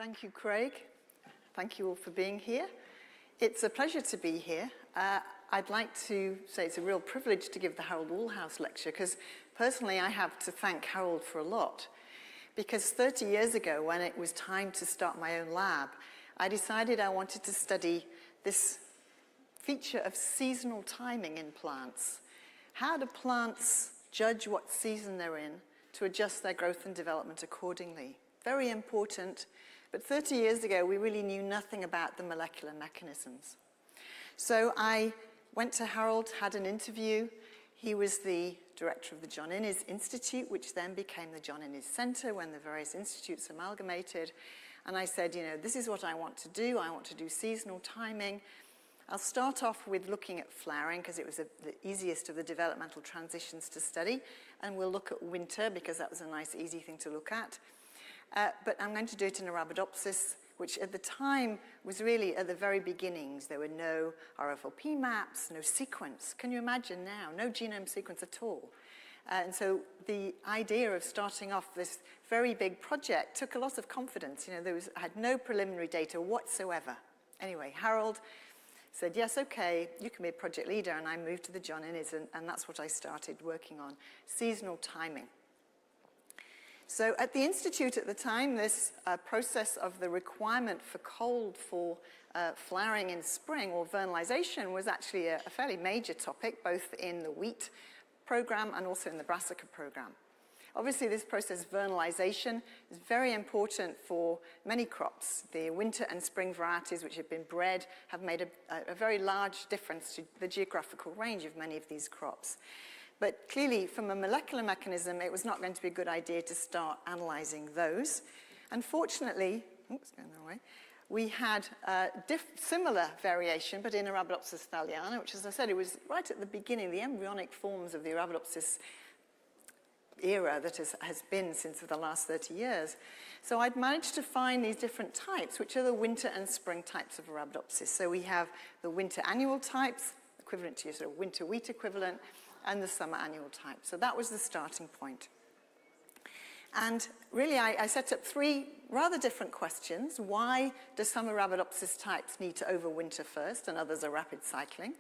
Thank you, Craig. Thank you all for being here. It's a pleasure to be here. I'd like to say it's a real privilege to give the Harold Woolhouse lecture, because personally I have to thank Harold for a lot. Because 30 years ago, when it was time to start my own lab, I decided I wanted to study this feature of seasonal timing in plants. How do plants judge what season they're in to adjust their growth and development accordingly? Very important. But 30 years ago, we really knew nothing about the molecular mechanisms. So I went to Harold, had an interview. He was the director of the John Innes Institute, which then became the John Innes Center when the various institutes amalgamated. And I said, you know, this is what I want to do. I want to do seasonal timing. I'll start off with looking at flowering, because it was the easiest of the developmental transitions to study. And we'll look at winter, because that was a nice, easy thing to look at. But I'm going to do it in Arabidopsis, which at the time was really at the very beginnings. There were no RFLP maps, no sequence. Can you imagine now? No genome sequence at all. And so the idea of starting off this very big project took a lot of confidence. You know, I had no preliminary data whatsoever. Anyway, Harold said, yes, okay, you can be a project leader. And I moved to the John Innes, and that's what I started working on, seasonal timing. So at the Institute at the time, this process of the requirement for cold for flowering in spring, or vernalization, was actually a fairly major topic, both in the wheat program and also in the brassica program. Obviously, this process, vernalization, is very important for many crops. The winter and spring varieties which have been bred have made a very large difference to the geographical range of many of these crops. But clearly, from a molecular mechanism, it was not going to be a good idea to start analyzing those. Unfortunately, oops, going the way, we had similar variation, but in Arabidopsis thaliana, which, as I said, it was right at the beginning, the embryonic forms of the Arabidopsis era that has been since the last 30 years. So I'd managed to find these different types, which are the winter and spring types of Arabidopsis. So we have the winter annual types, equivalent to your sort of winter wheat equivalent, and the summer annual type. So that was the starting point. And really, I set up three rather different questions. Why do some Arabidopsis types need to overwinter first, and others are rapid cycling?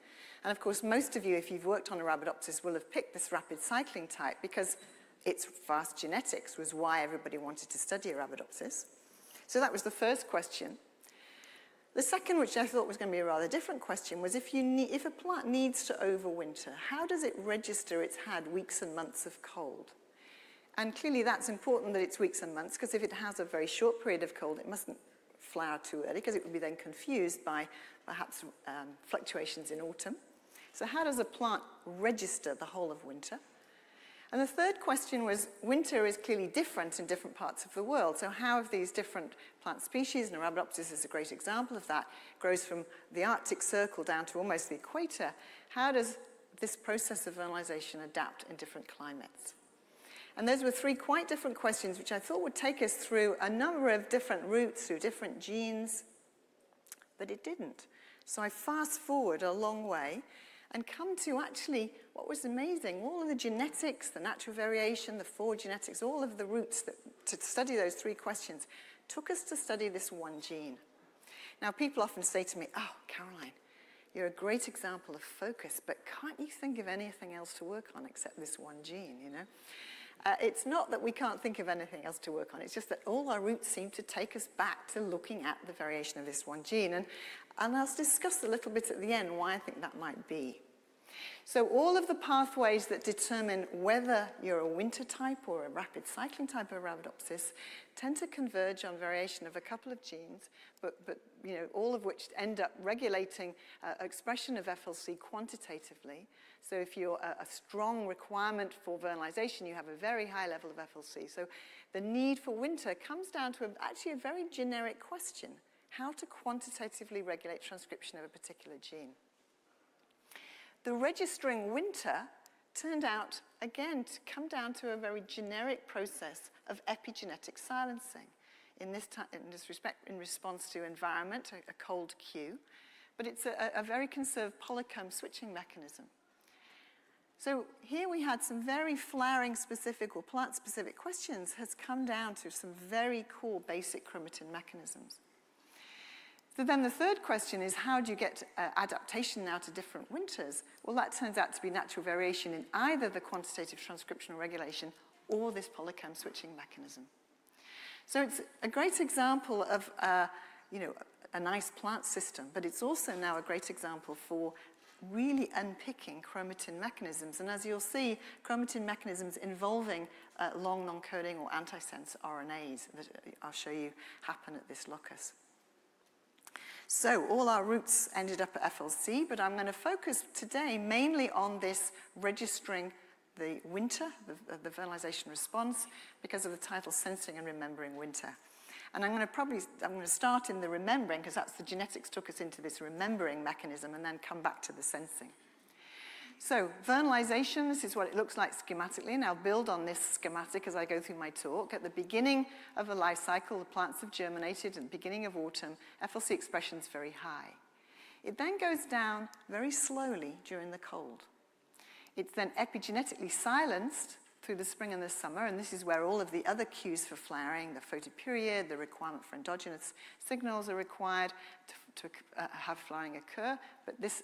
And of course, most of you, if you've worked on Arabidopsis, will have picked this rapid cycling type because its fast genetics was why everybody wanted to study Arabidopsis. So that was the first question. The second, which I thought was going to be a rather different question, was if a plant needs to overwinter, how does it register it's had weeks and months of cold? And clearly that's important that it's weeks and months, because if it has a very short period of cold, it mustn't flower too early, because it would be then confused by perhaps fluctuations in autumn. So how does a plant register the whole of winter? And the third question was, winter is clearly different in different parts of the world. So how have these different plant species, and Arabidopsis is a great example of that, grows from the Arctic Circle down to almost the equator. How does this process of vernalization adapt in different climates? And those were three quite different questions, which I thought would take us through a number of different routes, through different genes, but it didn't. So I fast forward a long way and come to actually what was amazing. All of the genetics, the natural variation, the forward genetics, all of the routes to study those three questions took us to study this one gene. Now, people often say to me, oh, Caroline, you're a great example of focus, but can't you think of anything else to work on except this one gene, you know? It's not that we can't think of anything else to work on. It's just that all our routes seem to take us back to looking at the variation of this one gene. And I'll discuss a little bit at the end why I think that might be. So all of the pathways that determine whether you're a winter type or a rapid cycling type of Arabidopsis tend to converge on variation of a couple of genes, but you know, all of which end up regulating expression of FLC quantitatively. So if you're a strong requirement for vernalization, you have a very high level of FLC. So the need for winter comes down to actually a very generic question: how to quantitatively regulate transcription of a particular gene. The registering winter turned out, again, to come down to a very generic process of epigenetic silencing. In this respect, in response to environment, a cold cue, but it's a very conserved polycomb switching mechanism. So here we had some very flowering-specific or plant-specific questions has come down to some very core basic chromatin mechanisms. So then the third question is, how do you get adaptation now to different winters? Well, that turns out to be natural variation in either the quantitative transcriptional regulation or this polychem switching mechanism. So it's a great example of, a nice plant system, but it's also now a great example for really unpicking chromatin mechanisms. And as you'll see, chromatin mechanisms involving long non-coding or antisense RNAs that I'll show you happen at this locus. So all our routes ended up at FLC, but I'm going to focus today mainly on this registering the winter, the vernalization response, because of the title Sensing and Remembering Winter. And I'm going to start in the remembering, because that's the genetics took us into this remembering mechanism, and then come back to the sensing. So vernalization, this is what it looks like schematically, and I'll build on this schematic as I go through my talk. At the beginning of a life cycle, the plants have germinated. At the beginning of autumn, FLC expression is very high. It then goes down very slowly during the cold. It's then epigenetically silenced through the spring and the summer, and this is where all of the other cues for flowering, the photoperiod, the requirement for endogenous signals are required to have flowering occur, but this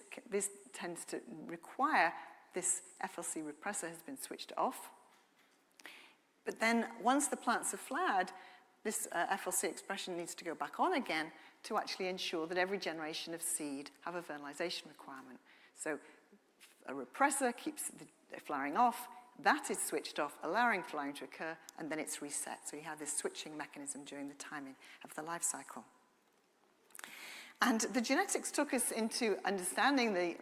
tends to require this FLC repressor has been switched off. But then once the plants have flowered, this FLC expression needs to go back on again to actually ensure that every generation of seed have a vernalization requirement. So a repressor keeps the flowering off, that is switched off, allowing flowering to occur, and then it's reset. So you have this switching mechanism during the timing of the life cycle. And the genetics took us into understanding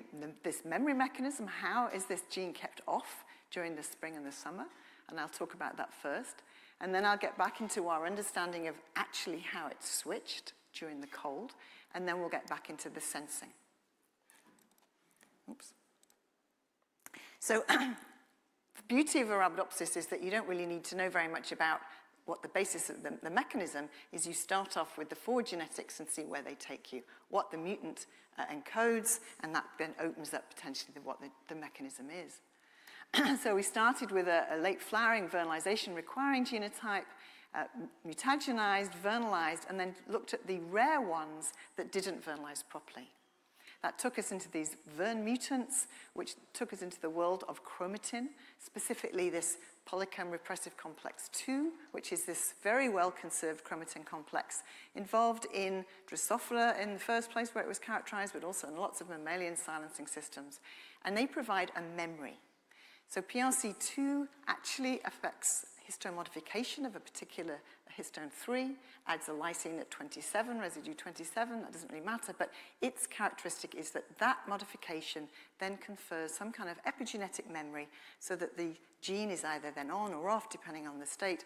this memory mechanism. How is this gene kept off during the spring and the summer? And I'll talk about that first. And then I'll get back into our understanding of actually how it's switched during the cold. And then we'll get back into the sensing. Oops. So the beauty of Arabidopsis is that you don't really need to know very much about what the basis of the mechanism is. You start off with the forward genetics and see where they take you, what the mutant encodes, and that then opens up potentially what the mechanism is. So we started with a late flowering vernalization requiring genotype, mutagenized, vernalized, and then looked at the rare ones that didn't vernalize properly. That took us into these Vern mutants, which took us into the world of chromatin, specifically this polychem repressive complex 2, which is this very well-conserved chromatin complex involved in Drosophila in the first place where it was characterized, but also in lots of mammalian silencing systems. And they provide a memory. So PRC2 actually affects histone modification of a particular histone 3, adds a lysine at 27, residue 27, that doesn't really matter, but its characteristic is that that modification then confers some kind of epigenetic memory so that the gene is either then on or off, depending on the state,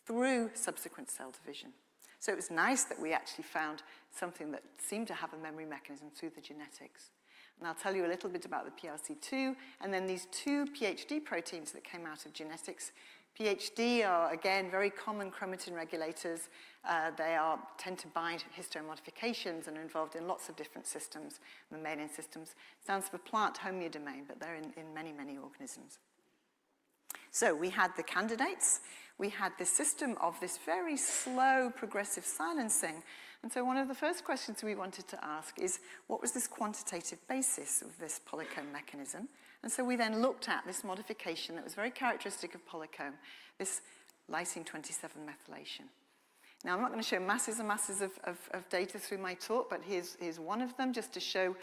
through subsequent cell division. So it was nice that we actually found something that seemed to have a memory mechanism through the genetics. And I'll tell you a little bit about the PRC2, and then these two PHD proteins that came out of genetics. PHD are, again, very common chromatin regulators. They tend to bind histone modifications and are involved in lots of different systems, mammalian systems. Stands for plant homeodomain, but they're in many, many organisms. So we had the candidates. We had this system of this very slow progressive silencing. And so one of the first questions we wanted to ask is, what was this quantitative basis of this polycomb mechanism? And so we then looked at this modification that was very characteristic of polycomb, this lysine 27 methylation. Now, I'm not going to show masses and masses of data through my talk, but here's one of them just to show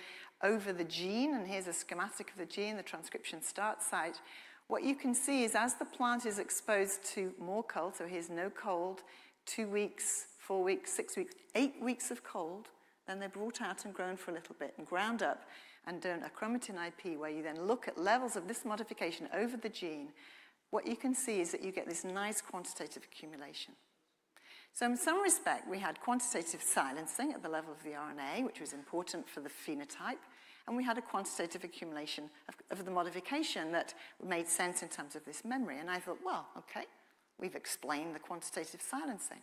over the gene. And here's a schematic of the gene, the transcription start site. What you can see is as the plant is exposed to more cold, so here's no cold, 2 weeks, 4 weeks, 6 weeks, 8 weeks of cold, then they're brought out and grown for a little bit and ground up and done a chromatin IP where you then look at levels of this modification over the gene. What you can see is that you get this nice quantitative accumulation. So in some respect, we had quantitative silencing at the level of the RNA, which was important for the phenotype, and we had a quantitative accumulation of the modification that made sense in terms of this memory. And I thought, well, okay, we've explained the quantitative silencing.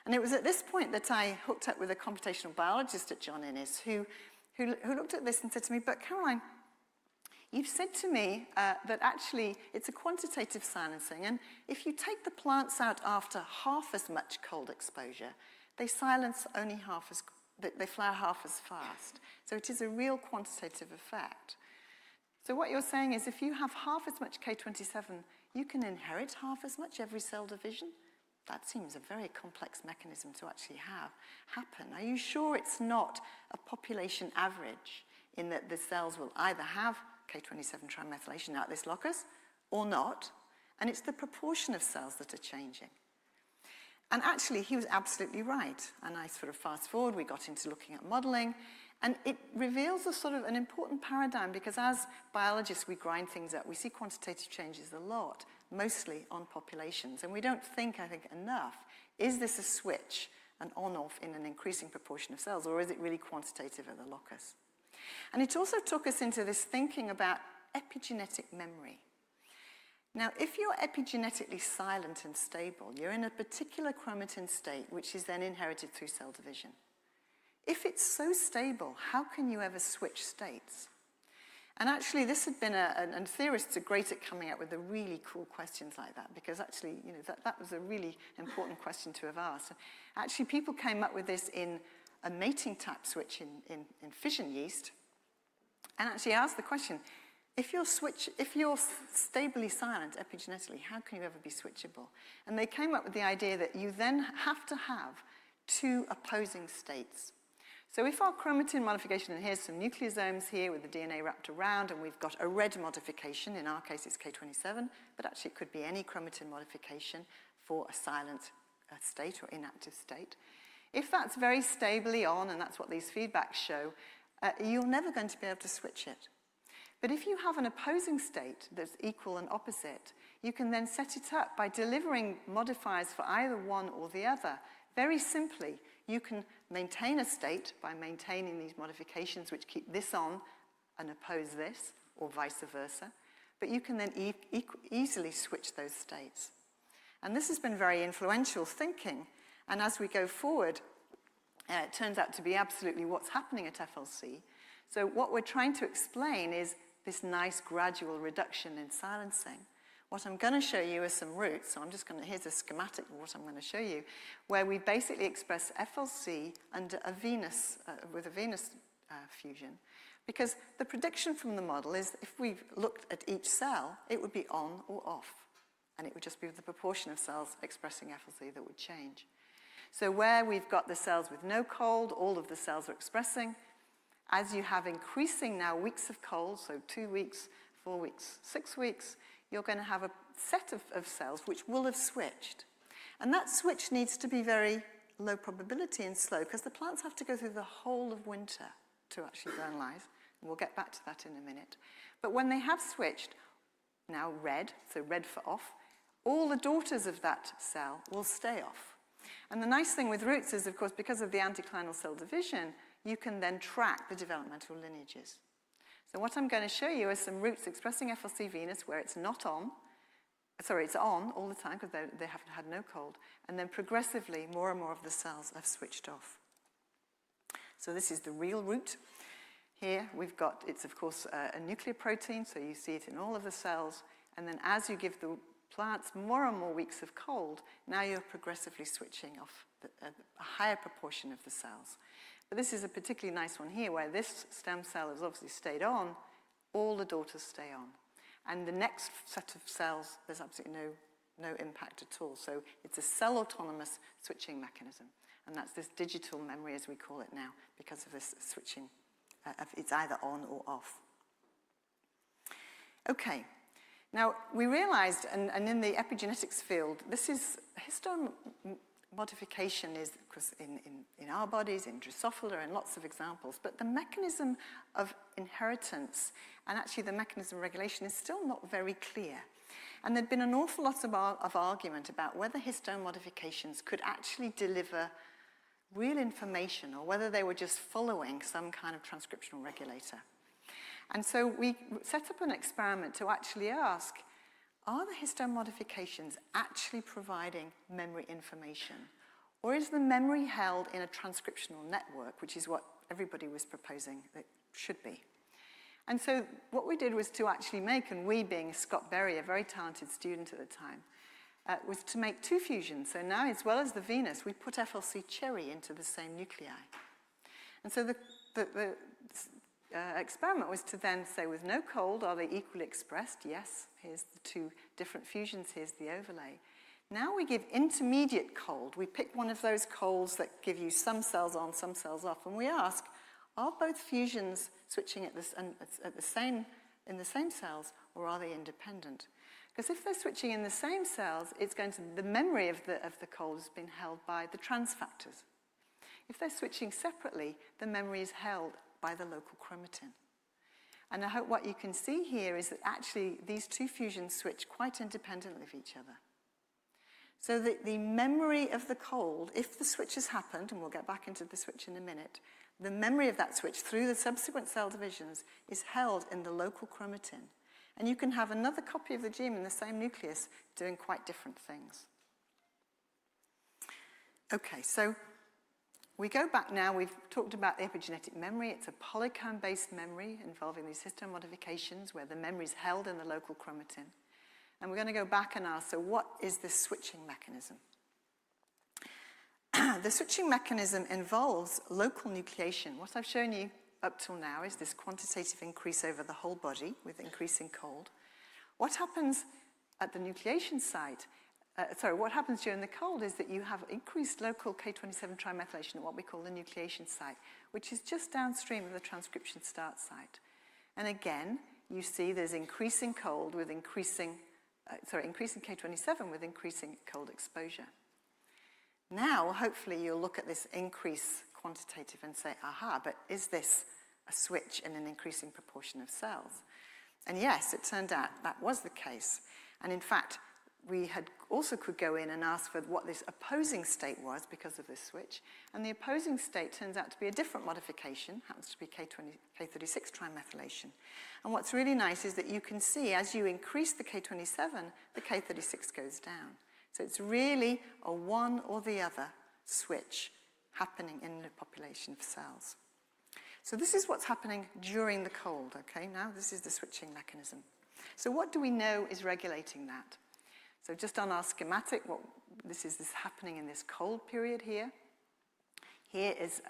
And it was at this point that I hooked up with a computational biologist at John Innes who looked at this and said to me, but Caroline, You've said to me that actually it's a quantitative silencing, and if you take the plants out after half as much cold exposure, they silence only they flower half as fast. So it is a real quantitative effect. So what you're saying is if you have half as much K27, you can inherit half as much every cell division? That seems a very complex mechanism to actually happen. Are you sure it's not a population average in that the cells will either have K27 trimethylation at this locus or not, and it's the proportion of cells that are changing? And actually, he was absolutely right. And I sort of fast forward, we got into looking at modeling, and it reveals a sort of an important paradigm, because as biologists, we grind things up. We see quantitative changes a lot, mostly on populations. And we don't think, I think, enough. Is this a switch, an on-off in an increasing proportion of cells, or is it really quantitative at the locus? And it also took us into this thinking about epigenetic memory. Now, if you're epigenetically silent and stable, you're in a particular chromatin state, which is then inherited through cell division. If it's so stable, how can you ever switch states? And actually, this had been and theorists are great at coming up with the really cool questions like that, because actually, you know, that was a really important question to have asked. Actually, people came up with this in a mating type switch in fission yeast, and actually asked the question, if you're stably silent epigenetically, how can you ever be switchable? And they came up with the idea that you then have to have two opposing states. So if our chromatin modification, and here's some nucleosomes here with the DNA wrapped around, and we've got a red modification, in our case it's K27, but actually it could be any chromatin modification for a silent state or inactive state. If that's very stably on, and that's what these feedbacks show, you're never going to be able to switch it. But if you have an opposing state that's equal and opposite, you can then set it up by delivering modifiers for either one or the other. Very simply, you can maintain a state by maintaining these modifications which keep this on and oppose this, or vice versa. But you can then easily switch those states. And this has been very influential thinking. And as we go forward, it turns out to be absolutely what's happening at FLC. So what we're trying to explain is this nice gradual reduction in silencing. What I'm going to show you are some roots. So here's a schematic of what I'm going to show you, where we basically express FLC under a venous, with a venous fusion. Because the prediction from the model is if we looked at each cell, it would be on or off. And it would just be the proportion of cells expressing FLC that would change. So where we've got the cells with no cold, all of the cells are expressing. As you have increasing now weeks of cold, so 2 weeks, 4 weeks, 6 weeks, you're going to have a set of cells which will have switched. And that switch needs to be very low probability and slow, because the plants have to go through the whole of winter to actually vernalize. And we'll get back to that in a minute. But when they have switched, now red, so red for off, all the daughters of that cell will stay off. And the nice thing with roots is, of course, because of the anticlinal cell division, you can then track the developmental lineages. So what I'm going to show you are some roots expressing FLC venous where it's not on. Sorry, it's on all the time because they haven't had no cold. And then progressively, more and more of the cells have switched off. So this is the real root. Here we've got, it's of course a nucleoprotein, so you see it in all of the cells. And then as you give the plants more and more weeks of cold, now you're progressively switching off a higher proportion of the cells. But this is a particularly nice one here, where this stem cell has obviously stayed on, all the daughters stay on. And the next set of cells, there's absolutely no impact at all. So it's a cell-autonomous switching mechanism. And that's this digital memory, as we call it now, because of this switching. It's either on or off. Okay. Now, we realized, and in the epigenetics field, this is histone modification is, of course, in our bodies, in Drosophila, and lots of examples. But the mechanism of inheritance and actually the mechanism of regulation is still not very clear. And there'd been an awful lot of argument about whether histone modifications could actually deliver real information or whether they were just following some kind of transcriptional regulator. And so we set up an experiment to actually ask, are the histone modifications actually providing memory information? Or is the memory held in a transcriptional network, which is what everybody was proposing that should be? And so what we did was to actually make, and we being Scott Berry, a very talented student at the time, was to make two fusions. So now, as well as the Venus, we put FLC cherry into the same nuclei. And so the experiment was to then say, with no cold, are they equally expressed? Yes, here's the two different fusions, here's the overlay. Now we give intermediate cold. We pick one of those colds that give you some cells on, some cells off, and we ask, are both fusions switching in the same cells, or are they independent? Because if they're switching in the same cells, the memory of the cold has been held by the trans factors. If they're switching separately, the memory is held by the local chromatin. And I hope what you can see here is that actually these two fusions switch quite independently of each other. So that the memory of the cold, if the switch has happened, and we'll get back into the switch in a minute, the memory of that switch through the subsequent cell divisions is held in the local chromatin. And you can have another copy of the gene in the same nucleus doing quite different things. Okay, so we go back now. We've talked about the epigenetic memory. It's a polycomb-based memory involving these histone modifications where the memory is held in the local chromatin. And we're going to go back and ask, so what is this switching mechanism? The switching mechanism involves local nucleation. What I've shown you up till now is this quantitative increase over the whole body with increasing cold. What happens at the nucleation site, what happens during the cold is that you have increased local K27 trimethylation at what we call the nucleation site, which is just downstream of the transcription start site. And again, you see there's increasing cold with increasing K27 with increasing cold exposure. Now, hopefully, you'll look at this increase quantitative and say, aha, but is this a switch in an increasing proportion of cells? And yes, it turned out that was the case. And in fact, we could go in and ask for what this opposing state was because of this switch. And the opposing state turns out to be a different modification, happens to be K36 trimethylation. And what's really nice is that you can see as you increase the K27, the K36 goes down. So it's really a one or the other switch happening in the population of cells. So this is what's happening during the cold, okay? Now this is the switching mechanism. So what do we know is regulating that? So just on our schematic, this is happening in this cold period here. Here is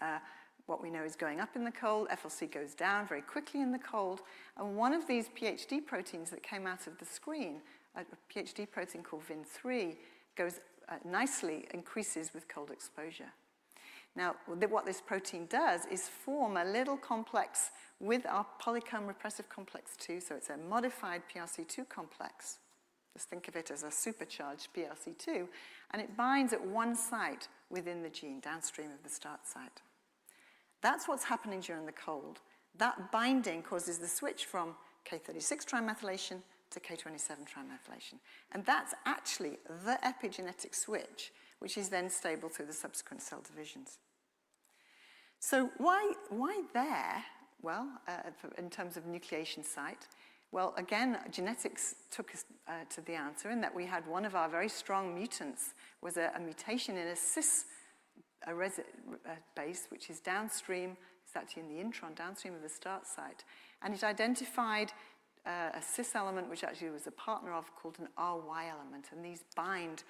what we know is going up in the cold. FLC goes down very quickly in the cold. And one of these PHD proteins that came out of the screen, a PHD protein called VIN3, goes nicely, increases with cold exposure. Now, what this protein does is form a little complex with our polycomb repressive complex 2, so it's a modified PRC2 complex. Just think of it as a supercharged PRC2, and it binds at one site within the gene, downstream of the start site. That's what's happening during the cold. That binding causes the switch from K36 trimethylation to K27 trimethylation. And that's actually the epigenetic switch, which is then stable through the subsequent cell divisions. So why there? Well, in terms of nucleation site, well, again, genetics took us to the answer in that we had one of our very strong mutants was a mutation in a cis base, which is downstream, it's actually in the intron, downstream of the start site. And it identified a cis element, which actually was a partner of, called an RY element. And these bind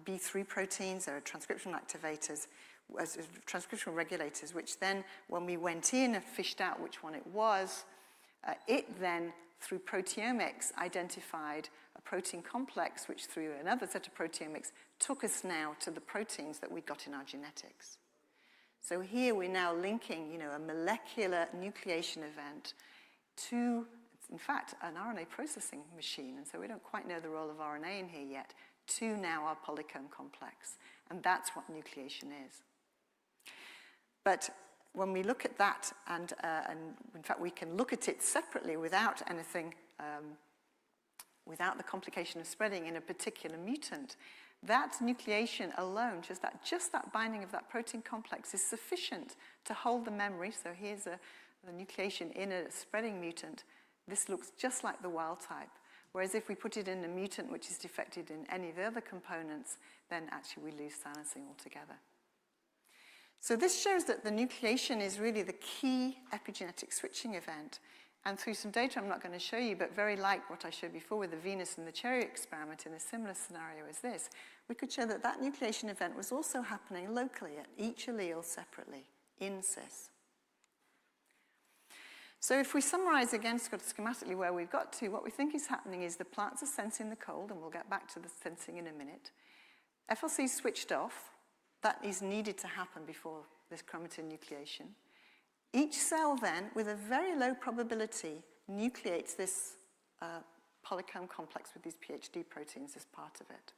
B3 proteins, they're transcriptional activators, transcriptional regulators, which then, when we went in and fished out which one it was, it then, through proteomics, identified a protein complex, which through another set of proteomics took us now to the proteins that we got in our genetics. So here we're now linking, a molecular nucleation event to, in fact, an RNA processing machine. And so we don't quite know the role of RNA in here yet, to now our polycomb complex. And that's what nucleation is. But when we look at that, and in fact we can look at it separately without anything, without the complication of spreading in a particular mutant, that nucleation alone, just that binding of that protein complex is sufficient to hold the memory. So here's the nucleation in a spreading mutant. This looks just like the wild type. Whereas if we put it in a mutant which is defected in any of the other components, then actually we lose silencing altogether. So this shows that the nucleation is really the key epigenetic switching event. And through some data I'm not going to show you, but very like what I showed before with the Venus and the cherry experiment in a similar scenario as this, we could show that that nucleation event was also happening locally at each allele separately in cis. So if we summarize again schematically where we've got to, what we think is happening is the plants are sensing the cold, and we'll get back to the sensing in a minute. FLC is switched off. That is needed to happen before this chromatin nucleation. Each cell then, with a very low probability, nucleates this polycomb complex with these PhD proteins as part of it,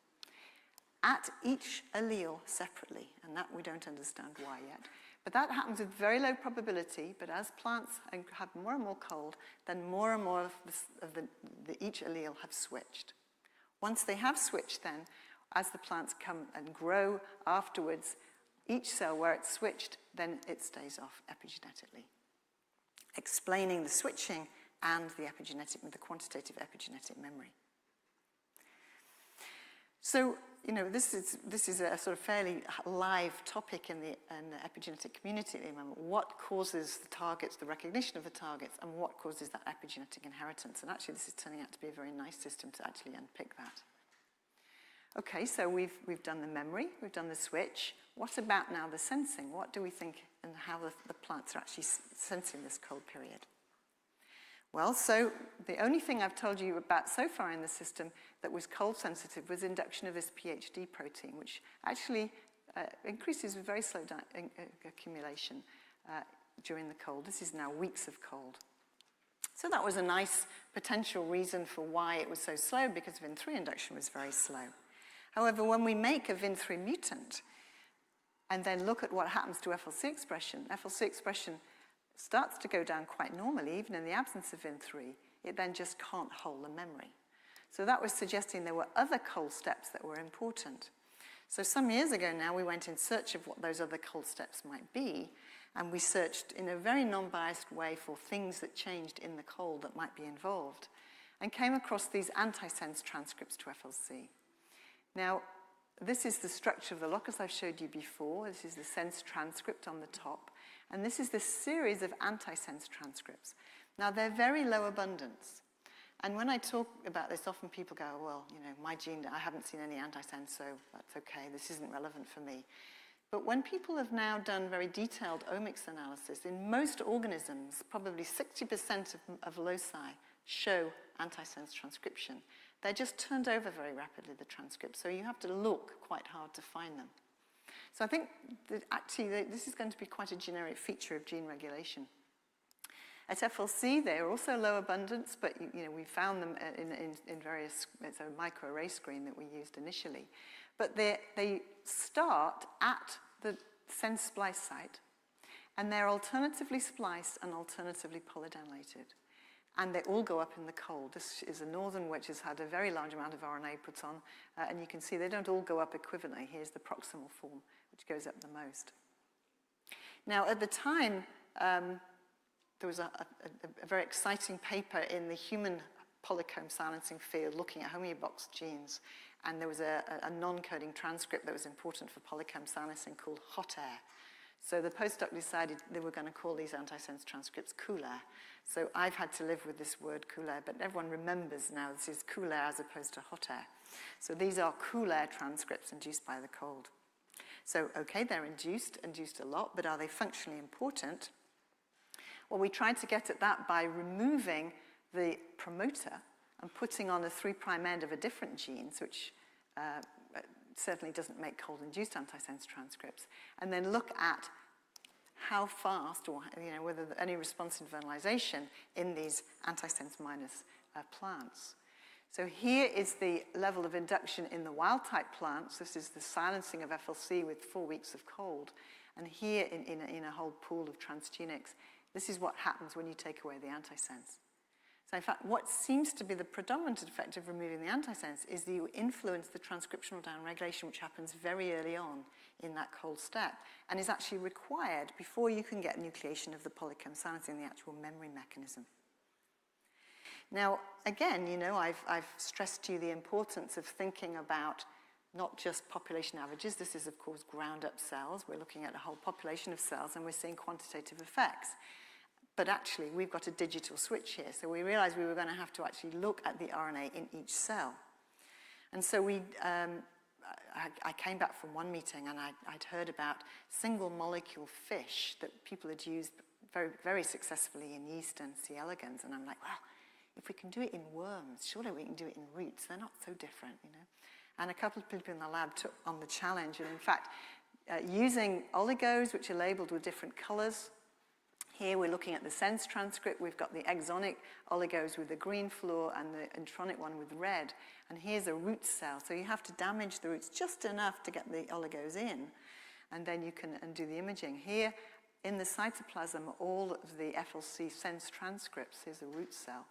at each allele separately, and that we don't understand why yet. But that happens with very low probability, but as plants have more and more cold, then more and more of each allele have switched. Once they have switched then, as the plants come and grow afterwards, each cell where it's switched, then it stays off epigenetically, explaining the switching and the quantitative epigenetic memory. So, you know, this is a sort of fairly live topic in the epigenetic community at the moment. What causes the targets, the recognition of the targets, and what causes that epigenetic inheritance? And actually, this is turning out to be a very nice system to actually unpick that. Okay, so we've done the memory, we've done the switch. What about now the sensing? What do we think and how the plants are actually sensing this cold period? Well, so the only thing I've told you about so far in the system that was cold sensitive was induction of this PhD protein, which actually increases with very slow accumulation during the cold. This is now weeks of cold. So that was a nice potential reason for why it was so slow, because Vin3 induction was very slow. However, when we make a Vin3 mutant and then look at what happens to FLC expression starts to go down quite normally, even in the absence of Vin3. It then just can't hold the memory. So that was suggesting there were other cold steps that were important. So some years ago now, we went in search of what those other cold steps might be, and we searched in a very non-biased way for things that changed in the cold that might be involved, and came across these antisense transcripts to FLC. Now, this is the structure of the locus I've showed you before. This is the sense transcript on the top. And this is the series of antisense transcripts. Now, they're very low abundance. And when I talk about this, often people go, well, you know, my gene, I haven't seen any antisense, so that's okay. This isn't relevant for me. But when people have now done very detailed omics analysis, in most organisms, probably 60% of loci show antisense transcription. They're just turned over very rapidly, the transcripts, so you have to look quite hard to find them. So I think that actually this is going to be quite a generic feature of gene regulation. At FLC, they are also low abundance, but you know, we found them in various, it's a microarray screen that we used initially. But they start at the sense splice site, and they're alternatively spliced and alternatively polyadenylated. And they all go up in the cold. This is a northern which has had a very large amount of RNA put on, and you can see they don't all go up equivalently. Here's the proximal form, which goes up the most. Now, at the time, there was a very exciting paper in the human polycomb silencing field looking at homeobox genes, and there was a non-coding transcript that was important for polycomb silencing called hot air. So the postdoc decided they were going to call these antisense transcripts cool air. So I've had to live with this word cool air, but everyone remembers now this is cool air as opposed to hot air. So these are cool air transcripts induced by the cold. So, okay, they're induced a lot, but are they functionally important? Well, we tried to get at that by removing the promoter and putting on the 3' end of a different gene, which certainly doesn't make cold-induced antisense transcripts, and then look at how fast, or you know, whether any response in vernalization in these antisense minus plants. So here is the level of induction in the wild-type plants. This is the silencing of FLC with 4 weeks of cold. And here in a whole pool of transgenics, this is what happens when you take away the antisense. So in fact, what seems to be the predominant effect of removing the antisense is that you influence the transcriptional downregulation, which happens very early on in that cold step, and is actually required before you can get nucleation of the polycomb silencing, the actual memory mechanism. Now, again, you know, I've stressed to you the importance of thinking about not just population averages. This is, of course, ground-up cells. We're looking at a whole population of cells, and we're seeing quantitative effects. But actually, we've got a digital switch here. So we realized we were going to have to actually look at the RNA in each cell. And so I came back from one meeting, and I'd heard about single molecule fish that people had used very, very successfully in yeast and C. elegans. And I'm like, well, if we can do it in worms, surely we can do it in roots. They're not so different, you know. And a couple of people in the lab took on the challenge. And in fact, using oligos, which are labeled with different colors. Here we're looking at the sense transcript. We've got the exonic oligos with the green fluor and the intronic one with red. And here's a root cell. So you have to damage the roots just enough to get the oligos in. And then you can do the imaging. Here in the cytoplasm are all of the FLC sense transcripts. Here's a root cell.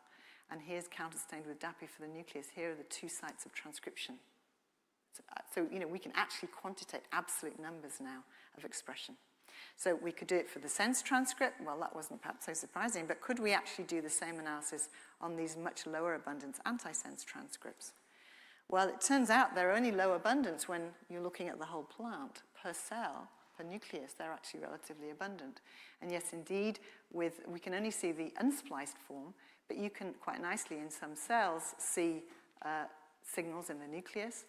And here's counterstained with DAPI for the nucleus. Here are the 2 sites of transcription. So you know, we can actually quantitate absolute numbers now of expression. So we could do it for the sense transcript. Well, that wasn't perhaps so surprising, but could we actually do the same analysis on these much lower abundance antisense transcripts? Well, it turns out they're only low abundance when you're looking at the whole plant. Per cell, per nucleus, they're actually relatively abundant. And yes, indeed, we can only see the unspliced form, but you can quite nicely in some cells see signals in the nucleus.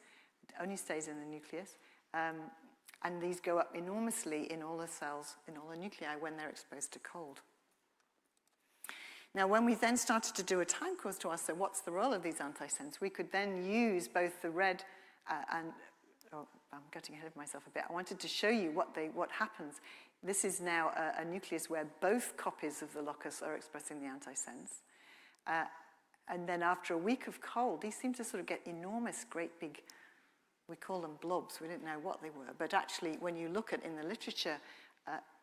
It only stays in the nucleus. And these go up enormously in all the cells, in all the nuclei, when they're exposed to cold. Now, when we then started to do a time course to ask, so what's the role of these antisense, we could then use both the red and, oh, I'm getting ahead of myself a bit. I wanted to show you what happens. This is now a nucleus where both copies of the locus are expressing the antisense. And then after a week of cold, these seem to sort of get enormous, great big, we call them blobs, we didn't know what they were, but actually when you look at in the literature,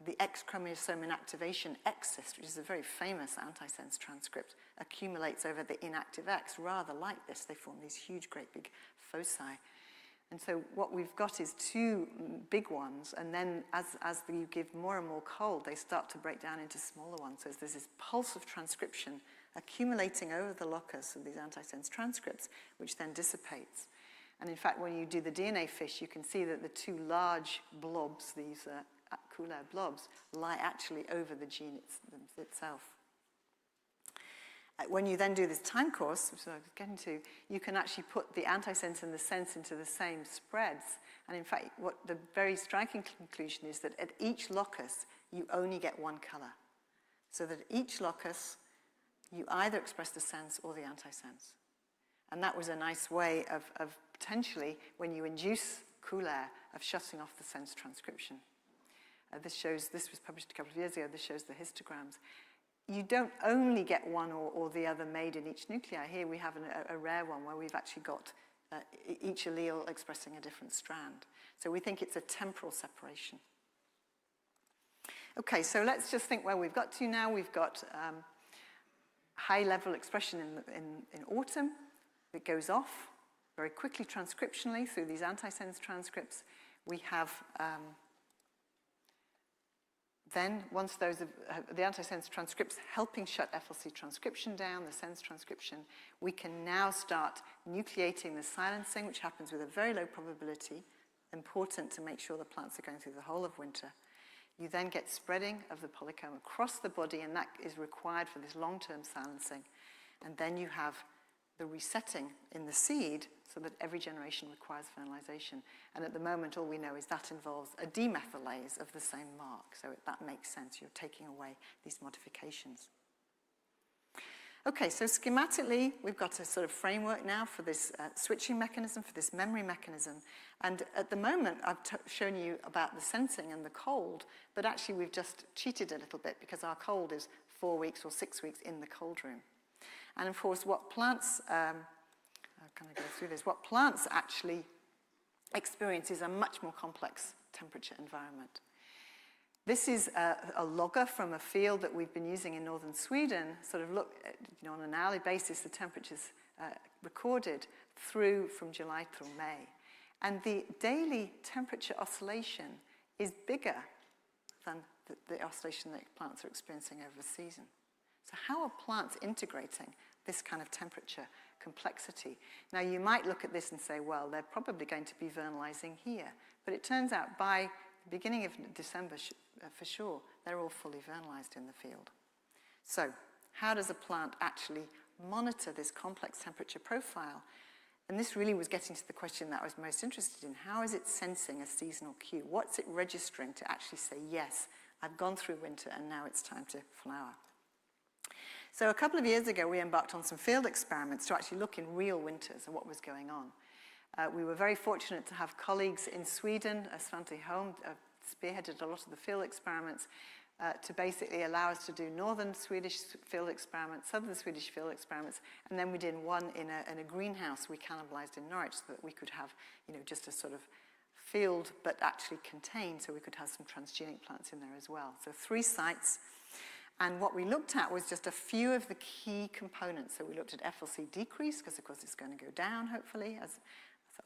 the X chromosome inactivation X cyst, which is a very famous antisense transcript, accumulates over the inactive X rather like this. They form these huge, great big foci. And so what we've got is 2 big ones, and then as you give more and more cold, they start to break down into smaller ones. So there's this pulse of transcription accumulating over the locus of these antisense transcripts, which then dissipates. And in fact, when you do the DNA fish, you can see that the 2 large blobs, these Coular blobs, lie actually over the gene itself. When you then do this time course, which I was getting to, you can actually put the antisense and the sense into the same spreads. And in fact, what the very striking conclusion is that at each locus, you only get one color. So that at each locus, you either express the sense or the antisense. And that was a nice way of potentially, when you induce Coular, of shutting off the sense transcription. This was published a couple of years ago. This shows the histograms. You don't only get one or the other made in each nuclei. Here we have a rare one where we've actually got each allele expressing a different strand. So we think it's a temporal separation. Okay, so let's just think where we've got to now. We've got high-level expression in autumn. It goes off very quickly transcriptionally through these antisense transcripts. We have then, once those the antisense transcripts helping shut FLC transcription down, the sense transcription, we can now start nucleating the silencing, which happens with a very low probability, important to make sure the plants are going through the whole of winter. You then get spreading of the polycomb across the body, and that is required for this long-term silencing. And then you have the resetting in the seed so that every generation requires vernalization. And at the moment, all we know is that involves a demethylase of the same mark. So that makes sense. You're taking away these modifications. Okay, so schematically, we've got a sort of framework now for this switching mechanism, for this memory mechanism. And at the moment, I've shown you about the sensing and the cold, but actually we've just cheated a little bit because our cold is 4 weeks or 6 weeks in the cold room. And of course, what plants, I'm going to go through this, what plants actually experience is a much more complex temperature environment. This is a logger from a field that we've been using in northern Sweden, sort of look at, on an hourly basis, the temperatures recorded from July through May. And the daily temperature oscillation is bigger than the oscillation that plants are experiencing over the season. So how are plants integrating this kind of temperature complexity? Now, you might look at this and say, well, they're probably going to be vernalizing here. But it turns out by the beginning of December, for sure, they're all fully vernalized in the field. So, how does a plant actually monitor this complex temperature profile? And this really was getting to the question that I was most interested in. How is it sensing a seasonal cue? What's it registering to actually say, yes, I've gone through winter and now it's time to flower? So a couple of years ago, we embarked on some field experiments to actually look in real winters and what was going on. We were very fortunate to have colleagues in Sweden, Svante Holm spearheaded a lot of the field experiments to basically allow us to do northern Swedish field experiments, southern Swedish field experiments, and then we did one in a greenhouse we cannibalized in Norwich so that we could have, just a sort of field but actually contained, so we could have some transgenic plants in there as well. So 3 sites, and what we looked at was just a few of the key components. So we looked at FLC decrease, because of course it's going to go down, hopefully, as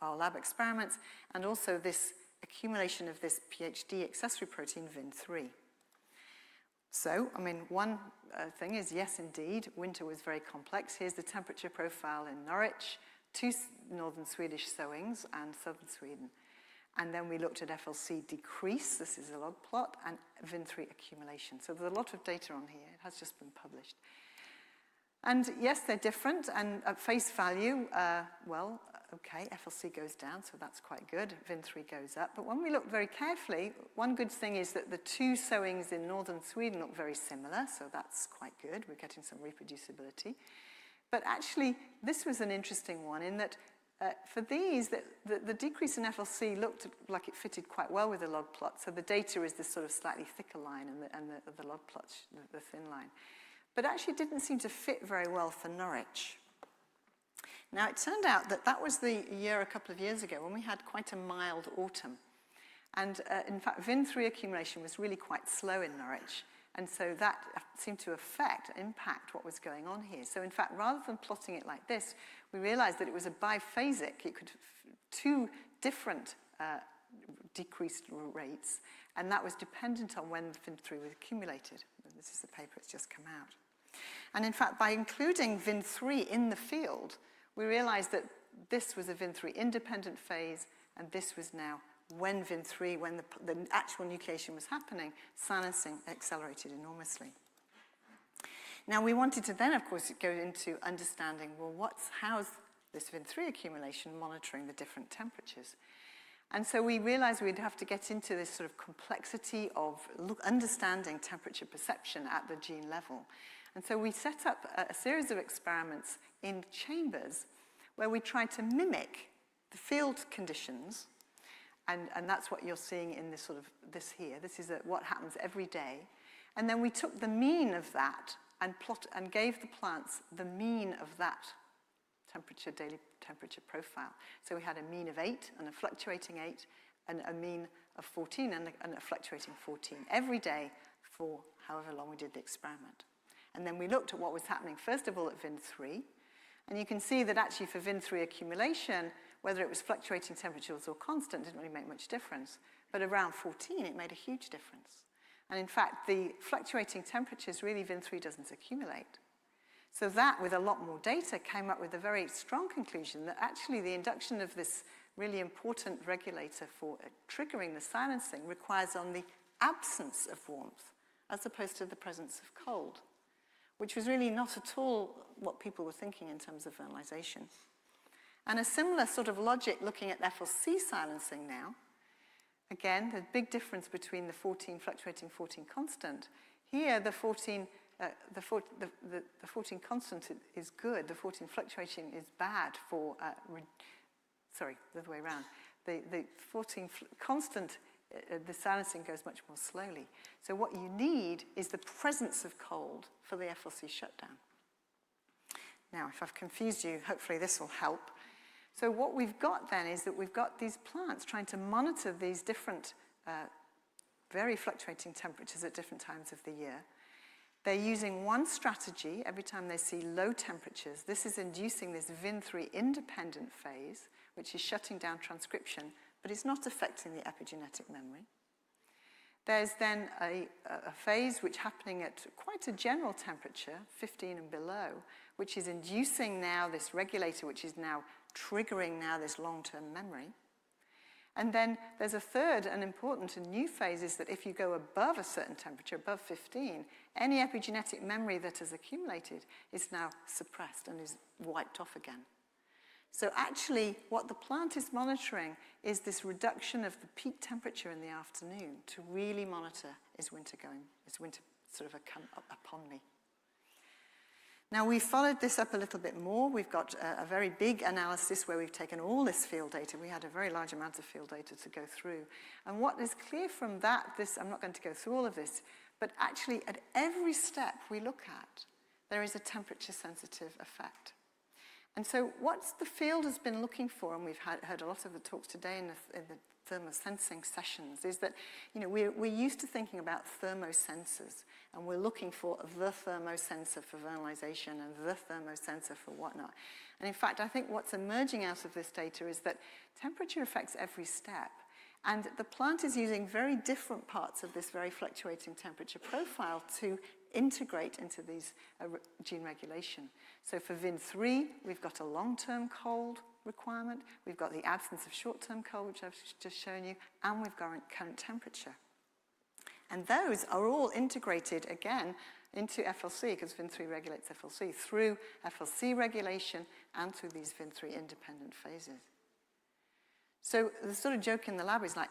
our lab experiments, and also this accumulation of this PhD accessory protein, Vin3. So, one thing is, yes, indeed, winter was very complex. Here's the temperature profile in Norwich, 2 northern Swedish sowings and southern Sweden. And then we looked at FLC decrease, this is a log plot, and Vin3 accumulation. So there's a lot of data on here. It has just been published. And yes, they're different, and at face value, okay, FLC goes down, so that's quite good. Vin3 goes up. But when we look very carefully, one good thing is that the 2 sowings in northern Sweden look very similar, so that's quite good. We're getting some reproducibility. But actually, this was an interesting one in that for these, the decrease in FLC looked like it fitted quite well with the log plot. So the data is this sort of slightly thicker line, and the log plot, the thin line. But actually, it didn't seem to fit very well for Norwich. Now, it turned out that was the year a couple of years ago when we had quite a mild autumn. And in fact, Vin3 accumulation was really quite slow in Norwich. And so that seemed to impact what was going on here. So in fact, rather than plotting it like this, we realized that it was a biphasic. It could 2 different decreased rates, and that was dependent on when Vin3 was accumulated. This is the paper that's just come out. And in fact, by including Vin3 in the field, we realized that this was a Vin3 independent phase, and this was now when Vin3, when the actual nucleation was happening, silencing accelerated enormously. Now, we wanted to then, of course, go into understanding, well, how's this Vin3 accumulation monitoring the different temperatures? And so we realized we'd have to get into this sort of complexity of understanding temperature perception at the gene level. And so we set up a series of experiments in chambers where we tried to mimic the field conditions, and that's what you're seeing in this here. This is what happens every day. And then we took the mean of that and gave the plants the mean of that daily temperature profile. So we had a mean of 8 and a fluctuating 8, and a mean of 14 and a fluctuating 14 every day for however long we did the experiment. And then we looked at what was happening, first of all, at Vin3. And you can see that actually for Vin3 accumulation, whether it was fluctuating temperatures or constant didn't really make much difference. But around 14, it made a huge difference. And in fact, the fluctuating temperatures, really Vin3 doesn't accumulate. So that, with a lot more data, came up with a very strong conclusion that actually the induction of this really important regulator for triggering the silencing requires on the absence of warmth as opposed to the presence of cold, which was really not at all what people were thinking in terms of vernalization. And a similar sort of logic looking at FLC silencing now. Again, the big difference between the 14 fluctuating, 14 constant. Here, the 14 constant is good. The 14 fluctuating is bad for, sorry, the other way around. The 14 constant, the silencing goes much more slowly. So what you need is the presence of cold for the FLC shutdown. Now, if I've confused you, hopefully this will help. So what we've got then is that we've got these plants trying to monitor these different, very fluctuating temperatures at different times of the year. They're using one strategy every time they see low temperatures. This is inducing this Vin3 independent phase, which is shutting down transcription, but it's not affecting the epigenetic memory. There's then a phase which happening at quite a general temperature, 15 and below, which is inducing now this regulator, which is now triggering now this long-term memory. And then there's a third and important and new phase is that if you go above a certain temperature, above 15, any epigenetic memory that has accumulated is now suppressed and is wiped off again. So actually, what the plant is monitoring is this reduction of the peak temperature in the afternoon to really monitor, is winter sort of come up upon me? Now, we've followed this up a little bit more. We've got a very big analysis where we've taken all this field data. We had a very large amount of field data to go through. And what is clear from that, I'm not going to go through all of this, but actually at every step we look at, there is a temperature-sensitive effect. And so what the field has been looking for, and we've heard a lot of the talks today in the thermosensing sessions, is that we're used to thinking about thermosensors, and we're looking for the thermosensor for vernalization and the thermosensor for whatnot. And in fact, I think what's emerging out of this data is that temperature affects every step. And the plant is using very different parts of this very fluctuating temperature profile to integrate into these gene regulation. So for VIN3, we've got a long-term cold requirement, we've got the absence of short-term cold, which I've just shown you, and we've got current temperature. And those are all integrated, again, into FLC, because VIN3 regulates FLC, through FLC regulation and through these VIN3 independent phases. So the sort of joke in the lab is like,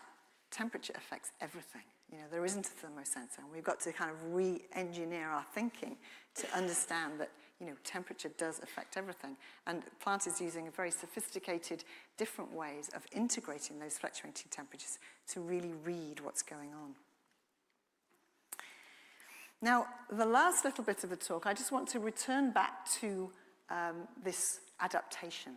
temperature affects everything. There isn't a thermosensor, and we've got to kind of re-engineer our thinking to understand that, temperature does affect everything. And the plant is using a very sophisticated, different ways of integrating those fluctuating temperatures to really read what's going on. Now, the last little bit of the talk, I just want to return back to this adaptation,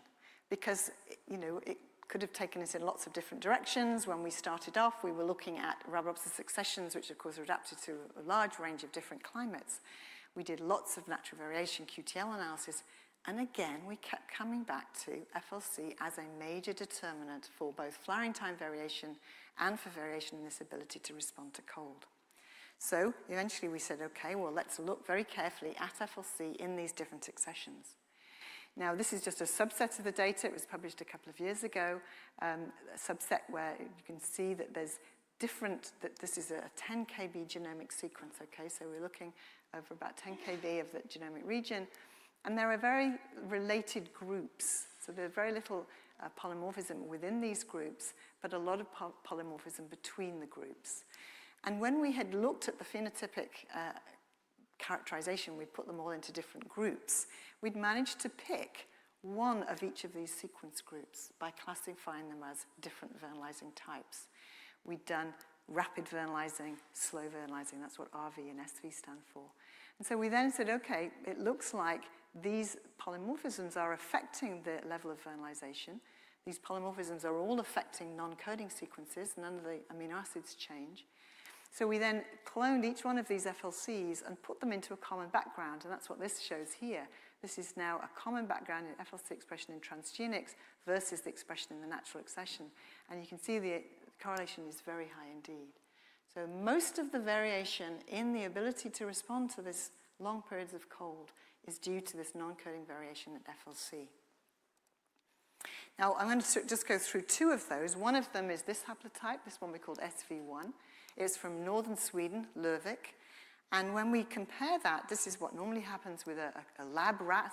because, it could have taken us in lots of different directions. When we started off, we were looking at Arabidopsis successions, which of course are adapted to a large range of different climates. We did lots of natural variation QTL analysis, and again, we kept coming back to FLC as a major determinant for both flowering time variation and for variation in this ability to respond to cold. So eventually we said, okay, well, let's look very carefully at FLC in these different successions. Now, this is just a subset of the data. It was published a couple of years ago, a subset where you can see that there's that this is a 10 kb genomic sequence, okay? So we're looking over about 10 kb of the genomic region, and there are very related groups. So there's very little polymorphism within these groups, but a lot of polymorphism between the groups. And when we had looked at the phenotypic characterization, we'd put them all into different groups, we'd managed to pick one of each of these sequence groups by classifying them as different vernalizing types. We'd done rapid vernalizing, slow vernalizing, that's what RV and SV stand for. And so we then said, okay, it looks like these polymorphisms are affecting the level of vernalization. These polymorphisms are all affecting non-coding sequences, none of the amino acids change. So we then cloned each one of these FLCs and put them into a common background, and that's what this shows here. This is now a common background in FLC expression in transgenics versus the expression in the natural accession. And you can see the correlation is very high indeed. So most of the variation in the ability to respond to this long periods of cold is due to this non-coding variation at FLC. Now, I'm going to just go through two of those. One of them is this haplotype, this one we called SV1. It's from northern Sweden, Lövik. And when we compare that, this is what normally happens with a lab rat,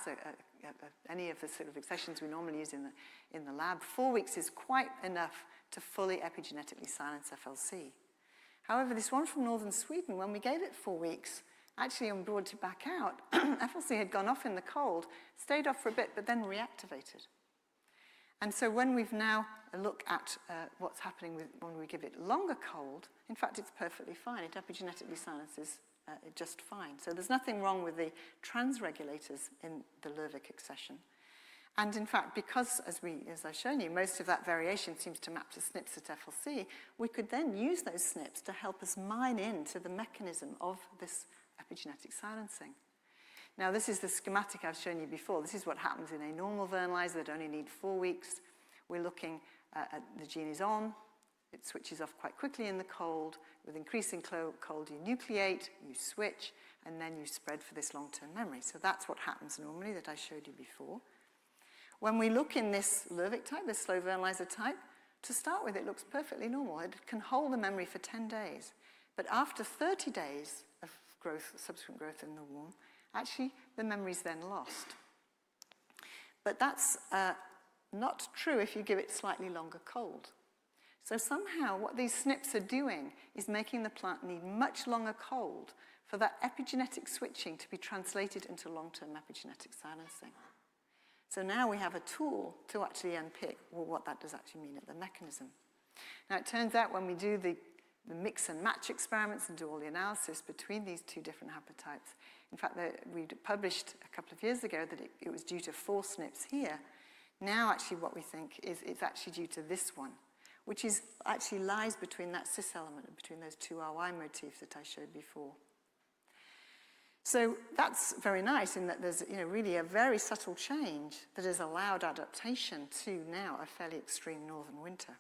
any of the sort of accessions we normally use in the lab. 4 weeks is quite enough to fully epigenetically silence FLC. However, this one from northern Sweden, when we gave it 4 weeks, actually and brought it back out, FLC had gone off in the cold, stayed off for a bit, but then reactivated. And so when we've now looked at what's happening when we give it longer cold, in fact, it's perfectly fine. It epigenetically silences just fine. So there's nothing wrong with the transregulators in the Lövik accession. And in fact, because, as I've shown you, most of that variation seems to map to SNPs at FLC, we could then use those SNPs to help us mine into the mechanism of this epigenetic silencing. Now, this is the schematic I've shown you before. This is what happens in a normal vernalizer that only need 4 weeks. We're looking at the gene is on. It switches off quite quickly in the cold. With increasing cold, you nucleate, you switch, and then you spread for this long-term memory. So that's what happens normally that I showed you before. When we look in this Lövik type, this slow vernalizer type, To start with, it looks perfectly normal. It can hold the memory for 10 days. But after 30 days of growth, subsequent growth in the womb, actually the memory is then lost. But that's not true if you give it slightly longer cold. So somehow what these SNPs are doing is making the plant need much longer cold for that epigenetic switching to be translated into long-term epigenetic silencing. So now we have a tool to actually unpick, well, what that does actually mean at the mechanism. Now it turns out when we do the mix and match experiments and do all the analysis between these two different haplotypes, in fact, we published a couple of years ago that it was due to 4 SNPs here. Now actually what we think is it's actually due to this one, which is actually lies between that cis element and between those two RY motifs that I showed before. So that's very nice in that there's really a very subtle change that has allowed adaptation to now a fairly extreme northern winter.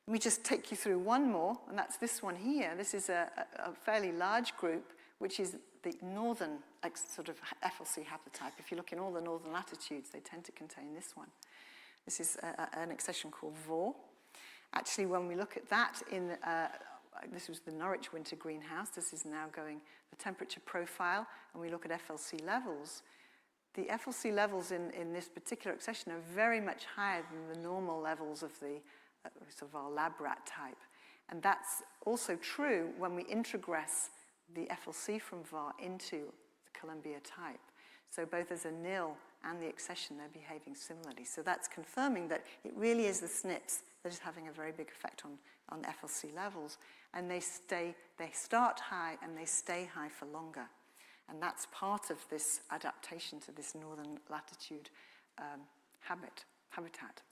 Let me just take you through one more, and that's this one here. This is a fairly large group, which is the northern sort of FLC haplotype. If you look in all the northern latitudes, they tend to contain this one. This is an accession called VOR. Actually, when we look at that this was the Norwich winter greenhouse. This is now going the temperature profile, and we look at FLC levels. The FLC levels in this particular accession are very much higher than the normal levels of the sort of our lab rat type. And that's also true when we introgress the FLC from VAR into the Columbia type. So both as a nil and the accession, they're behaving similarly. So that's confirming that it really is the SNPs that is having a very big effect on FLC levels. And they start high and they stay high for longer. And that's part of this adaptation to this northern latitude habitat.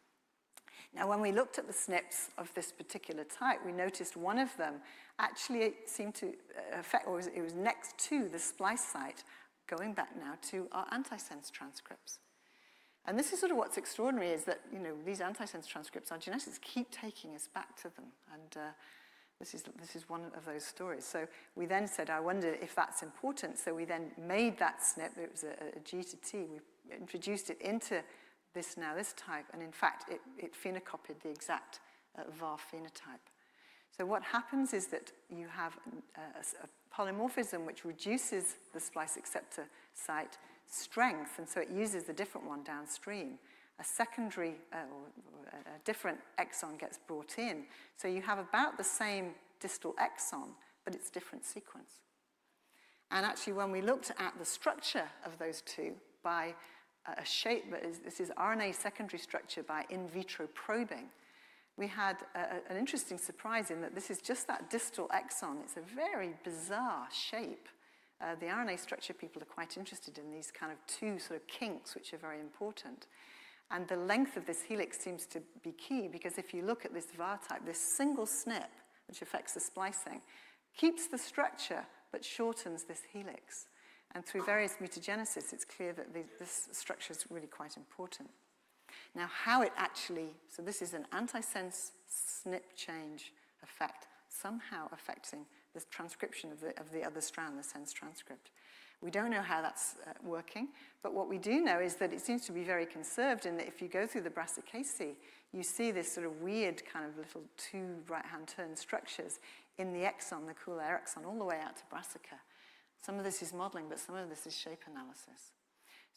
Now, when we looked at the SNPs of this particular type, we noticed one of them actually seemed to affect, or it was next to the splice site, going back now to our antisense transcripts. And this is sort of what's extraordinary, is that these antisense transcripts, our genetics keep taking us back to them. And this is one of those stories. So we then said, I wonder if that's important. So we then made that SNP. It was a G to T. We introduced it into this type, and in fact, it phenocopied the exact VAR phenotype. So what happens is that you have a polymorphism which reduces the splice acceptor site strength, and so it uses a different one downstream. A secondary, or a different exon gets brought in, so you have about the same distal exon, but it's different sequence. And actually, when we looked at the structure of those two by a shape, this is RNA secondary structure by in vitro probing, we had an interesting surprise in that this is just that distal exon. It's a very bizarre shape. The RNA structure people are quite interested in these kind of two sort of kinks, which are very important. And the length of this helix seems to be key, because if you look at this VAR type, this single SNP, which affects the splicing, keeps the structure but shortens this helix. And through various mutagenesis, it's clear that this structure is really quite important. Now, how it actually, so this is an antisense SNP change effect, somehow affecting the transcription of the other strand, the sense transcript. We don't know how that's working, but what we do know is that it seems to be very conserved, in that if you go through the Brassicaceae, you see this sort of weird kind of little two right-hand turn structures in the exon, the cool air exon, all the way out to Brassica. Some of this is modeling, but some of this is shape analysis.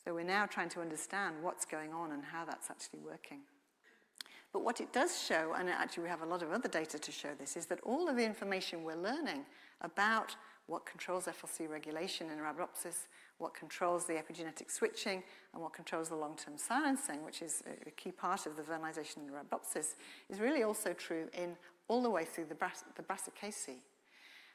So we're now trying to understand what's going on and how that's actually working. But what it does show, and actually we have a lot of other data to show this, is that all of the information we're learning about what controls FLC regulation in Arabidopsis, what controls the epigenetic switching, and what controls the long-term silencing, which is a key part of the vernalization in Arabidopsis, is really also true in all the way through the Brassicaceae.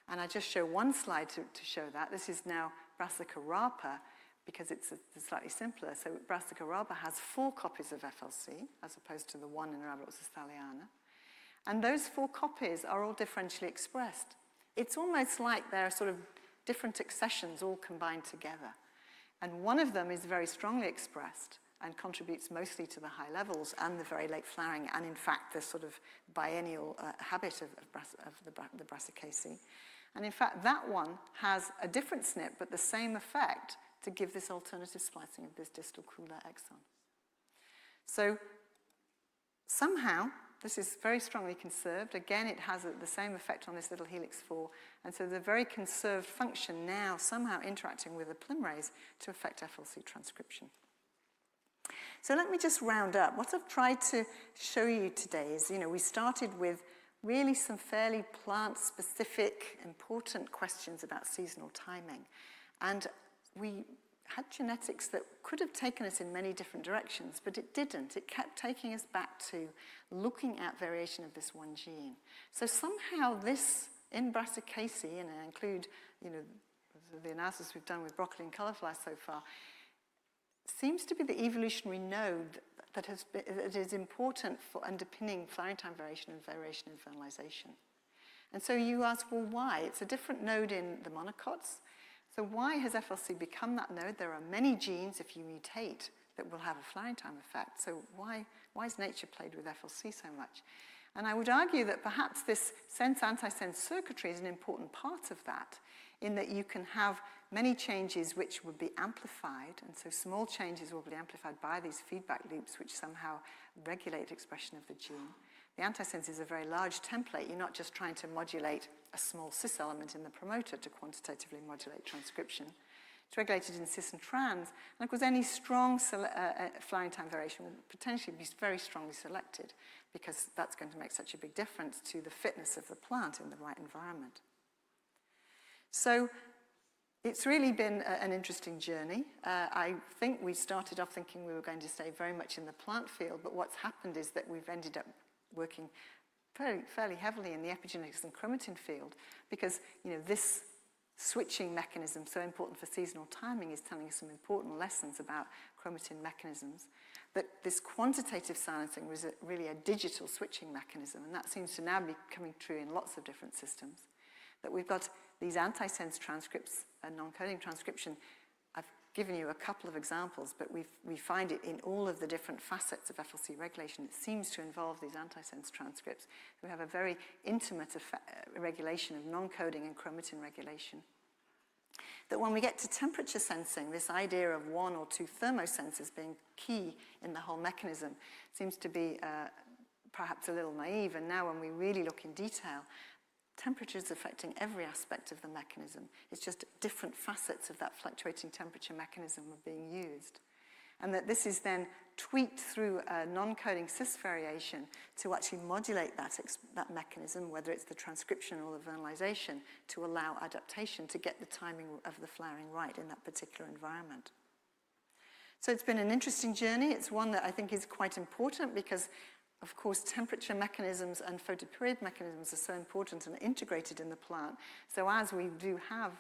And I just show one slide to show that. This is now Brassica rapa, because it's slightly simpler. So Brassica rapa has 4 copies of FLC, as opposed to the 1 in Arabidopsis thaliana. And those 4 copies are all differentially expressed. It's almost like they're sort of different accessions all combined together. And one of them is very strongly expressed and contributes mostly to the high levels and the very late flowering, and in fact the sort of biennial habit of the Brassicaceae. And in fact, that one has a different SNP, but the same effect to give this alternative splicing of this distal cooler exon. So somehow, this is very strongly conserved. Again, it has the same effect on this little helix 4. And so the very conserved function now somehow interacting with the polymerase to affect FLC transcription. So let me just round up. What I've tried to show you today is, we started with really some fairly plant-specific, important questions about seasonal timing. And we had genetics that could have taken us in many different directions, but it didn't. It kept taking us back to looking at variation of this one gene. So somehow this, in Brassicaceae, and I include, the analysis we've done with broccoli and cauliflower so far, seems to be the evolutionary node that is important for underpinning flowering time variation and variation in vernalization. And so you ask, well, why? It's a different node in the monocots. So why has FLC become that node? There are many genes, if you mutate, that will have a flowering time effect. So why has nature played with FLC so much? And I would argue that perhaps this sense-antisense circuitry is an important part of that, in that you can have many changes which would be amplified, and so small changes will be amplified by these feedback loops which somehow regulate expression of the gene. The antisense is a very large template. You're not just trying to modulate a small cis element in the promoter to quantitatively modulate transcription. It's regulated in cis and trans, and of course any strong flowering time variation will potentially be very strongly selected, because that's going to make such a big difference to the fitness of the plant in the right environment. So it's really been an interesting journey. I think we started off thinking we were going to stay very much in the plant field, but what's happened is that we've ended up working fairly heavily in the epigenetics and chromatin field, because this switching mechanism, so important for seasonal timing, is telling us some important lessons about chromatin mechanisms. That this quantitative silencing was really a digital switching mechanism, and that seems to now be coming true in lots of different systems. That we've got these antisense transcripts and non-coding transcription. I've given you a couple of examples, but we find it in all of the different facets of FLC regulation. It seems to involve these antisense transcripts. We have a very intimate regulation of non-coding and chromatin regulation. That when we get to temperature sensing, this idea of one or two thermosensors being key in the whole mechanism seems to be perhaps a little naive. And now when we really look in detail, temperature is affecting every aspect of the mechanism. It's just different facets of that fluctuating temperature mechanism are being used. And that this is then tweaked through a non-coding cis variation to actually modulate that mechanism, whether it's the transcription or the vernalization, to allow adaptation to get the timing of the flowering right in that particular environment. So it's been an interesting journey. It's one that I think is quite important because, of course, temperature mechanisms and photoperiod mechanisms are so important and integrated in the plant. So as we do have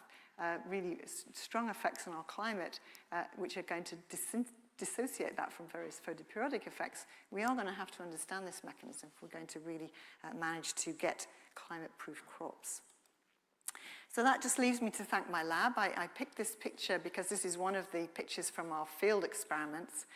really strong effects on our climate, which are going to dissociate that from various photoperiodic effects, we are going to have to understand this mechanism if we're going to really manage to get climate-proof crops. So that just leaves me to thank my lab. I picked this picture because this is one of the pictures from our field experiments.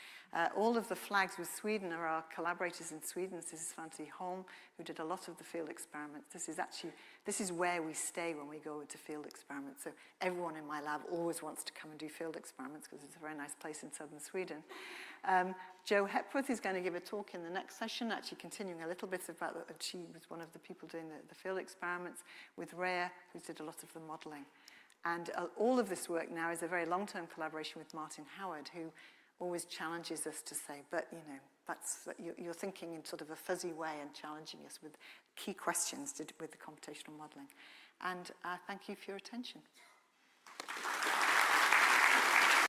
All of the flags with Sweden are our collaborators in Sweden. This is Svante Holm, who did a lot of the field experiments. This is where we stay when we go into field experiments. So everyone in my lab always wants to come and do field experiments because it's a very nice place in southern Sweden. Jo Hepworth is going to give a talk in the next session, actually continuing a little bit about she was one of the people doing the field experiments with Rna, who did a lot of the modeling. And all of this work now is a very long-term collaboration with Martin Howard, who always challenges us to say, but you're thinking in sort of a fuzzy way and challenging us with key questions with the computational modeling. And thank you for your attention.